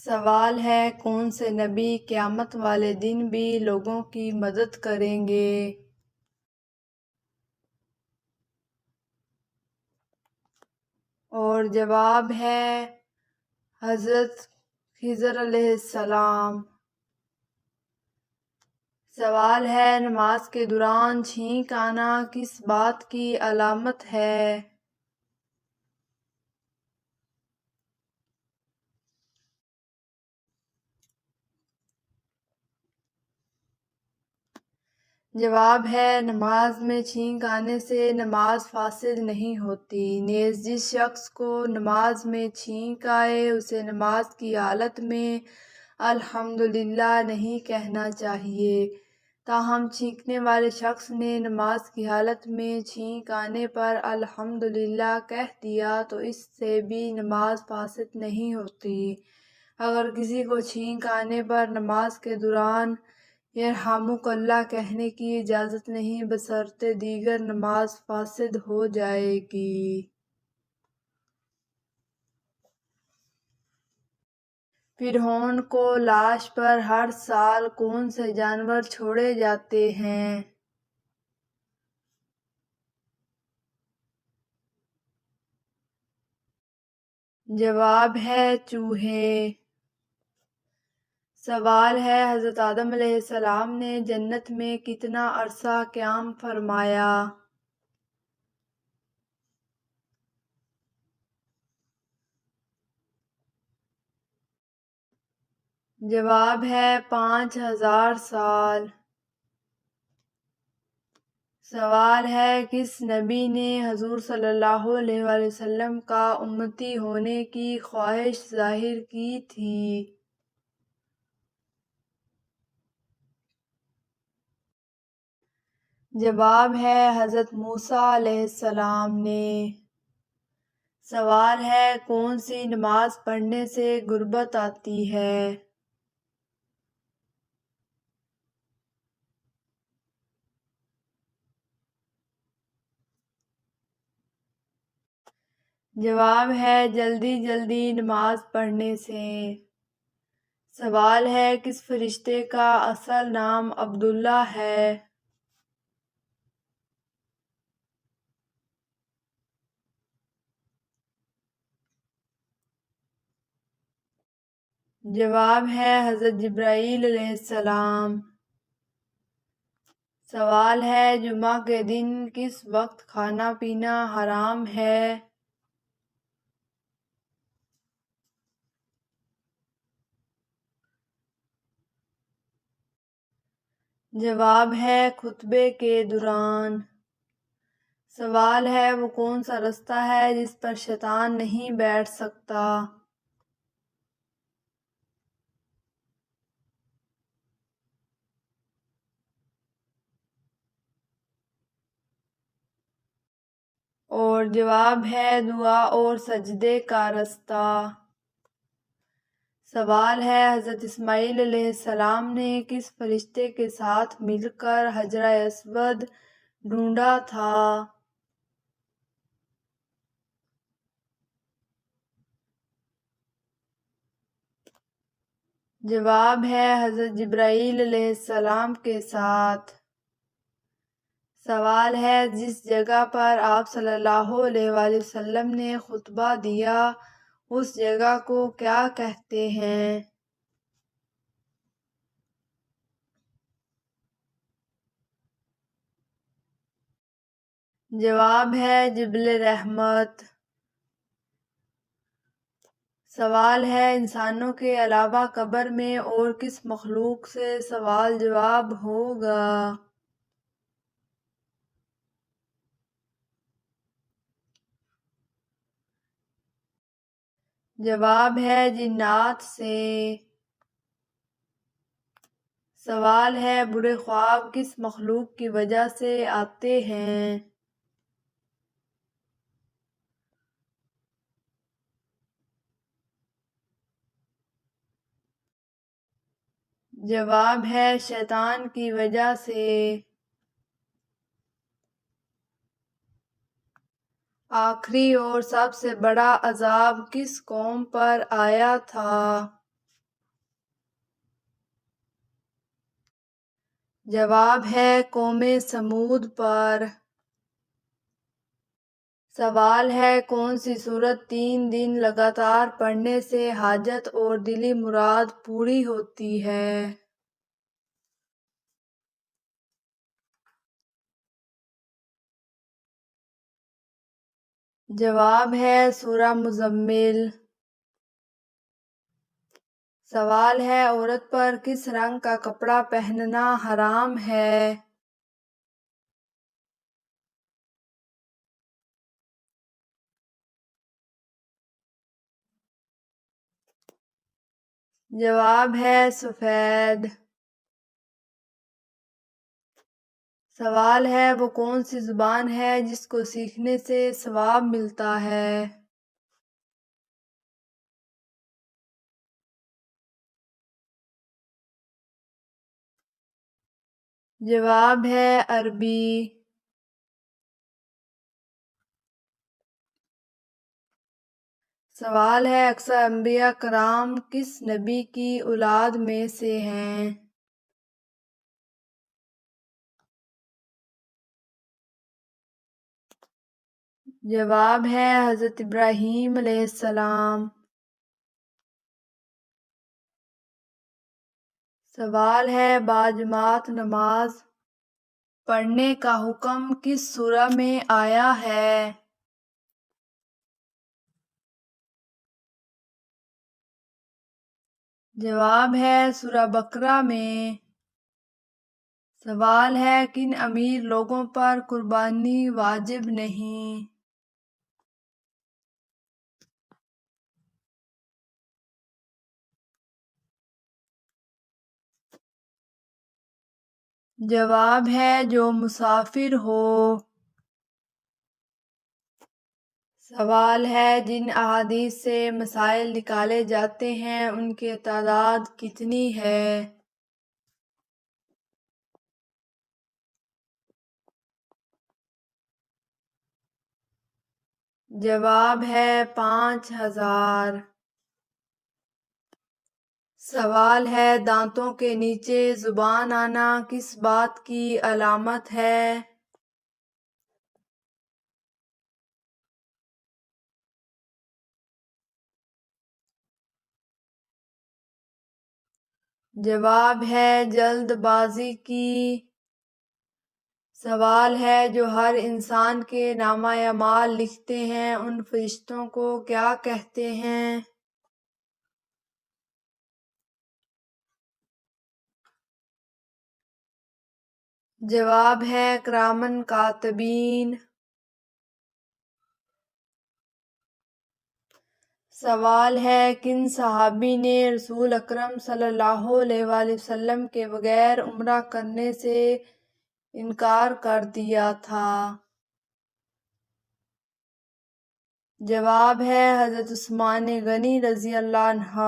سوال ہے کون سے نبی قیامت والے دن بھی لوگوں کی مدد کریں گے؟ اور جواب ہے حضرت خضر علیہ السلام۔ سوال ہے نماز کے دوران چھینک آنا کس بات کی علامت ہے؟ جواب ہے نماز میں چھینک آنے سے نماز فاسد نہیں ہوتی، نیز جس شخص کو نماز میں چھینک آئے اسے نماز کی حالت میں الحمدللہ نہیں کہنا چاہیے۔ تاہم چھینکنے والے شخص نے نماز کی حالت میں چھینک آنے پر الحمدللہ کہہ دیا تو اس سے بھی نماز فاسد نہیں ہوتی۔ اگر کسی کو چھینک آنے پر نماز کے دوران یرحمک اللہ کہنے کی اجازت نہیں بشرطِ دیگر نماز فاسد ہو جائے گی۔ فرعون کو لاش پر ہر سال کون سے جانور چھوڑے جاتے ہیں؟ جواب ہے چوہے۔ سوال ہے حضرت آدم علیہ السلام نے جنت میں کتنا عرصہ قیام فرمایا؟ جواب ہے 5000 سال۔ سوال ہے کس نبی نے حضور صلی اللہ علیہ وآلہ وسلم کا امتی ہونے کی خواہش ظاہر کی تھی؟ جواب ہے حضرت موسیٰ علیہ السلام نے۔ سوال ہے کون سی نماز پڑھنے سے غربت آتی ہے؟ جواب ہے جلدی جلدی نماز پڑھنے سے۔ سوال ہے کس فرشتے کا اصل نام عبداللہ ہے؟ جواب ہے حضرت جبرائیل علیہ السلام۔ سوال ہے جمعہ کے دن کس وقت کھانا پینا حرام ہے؟ جواب ہے خطبے کے دوران۔ سوال ہے وہ کون سا رستہ ہے جس پر شیطان نہیں بیٹھ سکتا؟ اور جواب ہے دعا اور سجدے کا رستہ۔ سوال ہے حضرت اسماعیل علیہ السلام نے کس فرشتے کے ساتھ مل کر حجرہ اسود ڈھونڈا تھا؟ جواب ہے حضرت جبرائیل علیہ السلام کے ساتھ۔ سوال ہے جس جگہ پر آپ صلی اللہ علیہ وآلہ وسلم نے خطبہ دیا اس جگہ کو کیا کہتے ہیں؟ جواب ہے جبل رحمت۔ سوال ہے انسانوں کے علاوہ قبر میں اور کس مخلوق سے سوال جواب ہوگا؟ جواب ہے جنات سے۔ سوال ہے برے خواب کس مخلوق کی وجہ سے آتے ہیں؟ جواب ہے شیطان کی وجہ سے۔ آخری اور سب سے بڑا عذاب کس قوم پر آیا تھا؟ جواب ہے قوم سمود پر۔ سوال ہے کون سی سورت 3 دن لگاتار پڑھنے سے حاجت اور دلی مراد پوری ہوتی ہے؟ جواب ہے سورہ مزمل۔ سوال ہے عورت پر کس رنگ کا کپڑا پہننا حرام ہے؟ جواب ہے سفید۔ سوال ہے وہ کون سی زبان ہے جس کو سیکھنے سے ثواب ملتا ہے؟ جواب ہے عربی۔ سوال ہے اکثر انبیاء کرام کس نبی کی اولاد میں سے ہیں؟ جواب ہے حضرت ابراہیم علیہ السلام۔ سوال ہے باجماعت نماز پڑھنے کا حکم کس سورہ میں آیا ہے؟ جواب ہے سورہ بقرہ میں۔ سوال ہے کن امیر لوگوں پر قربانی واجب نہیں؟ جواب ہے جو مسافر ہو۔ سوال ہے جن احادیث سے مسائل نکالے جاتے ہیں ان کی تعداد کتنی ہے؟ جواب ہے 5000۔ سوال ہے دانتوں کے نیچے زبان آنا کس بات کی علامت ہے؟ جواب ہے جلد بازی کی۔ سوال ہے جو ہر انسان کے نامہ اعمال لکھتے ہیں ان فرشتوں کو کیا کہتے ہیں؟ جواب ہے کرامن کاتبین۔ سوال ہے کن صحابی نے رسول اکرم صلی اللہ علیہ وآلہ وسلم کے بغیر عمرہ کرنے سے انکار کر دیا تھا؟ جواب ہے حضرت عثمان غنی رضی اللہ عنہ۔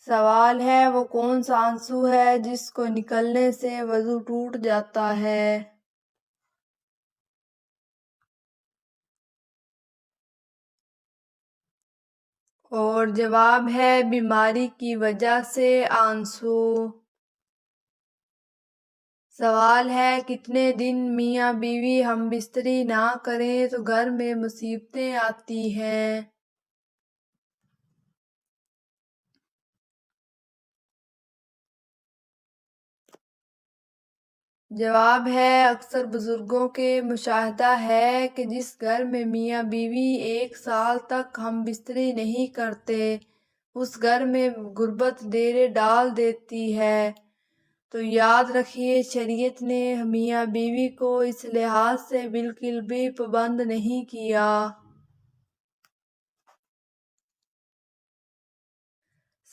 سوال ہے وہ کون سا آنسو ہے جس کو نکلنے سے وضو ٹوٹ جاتا ہے؟ اور جواب ہے بیماری کی وجہ سے آنسو۔ سوال ہے کتنے دن میاں بیوی ہم بستری نہ کریں تو گھر میں مصیبتیں آتی ہیں؟ جواب ہے اکثر بزرگوں کے مشاہدہ ہے کہ جس گھر میں میاں بیوی 1 سال تک ہم بستری نہیں کرتے اس گھر میں غربت ڈیرے ڈال دیتی ہے۔ تو یاد رکھیے شریعت نے میاں بیوی کو اس لحاظ سے بالکل بھی پابند نہیں کیا۔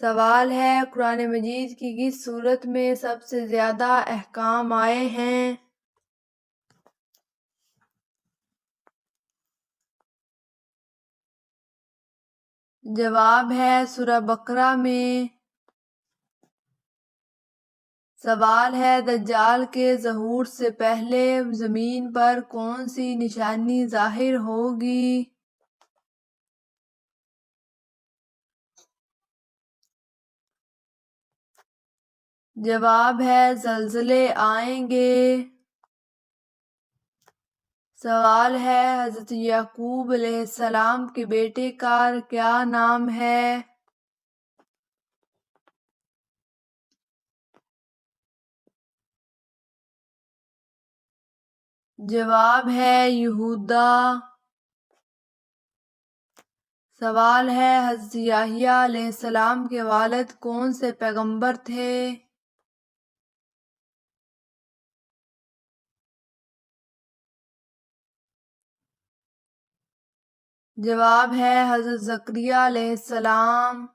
سوال ہے قرآن مجید کی کس سورت میں سب سے زیادہ احکام آئے ہیں؟ جواب ہے سورہ بقرہ میں۔ سوال ہے دجال کے ظہور سے پہلے زمین پر کون سی نشانی ظاہر ہوگی؟ جواب ہے زلزلے آئیں گے۔ سوال ہے حضرت یعقوب علیہ السلام کے بیٹے کا کیا نام ہے؟ جواب ہے یہودا۔ سوال ہے حضرت یحییٰ علیہ السلام کے والد کون سے پیغمبر تھے؟ جواب ہے حضرت زکریا علیہ السلام۔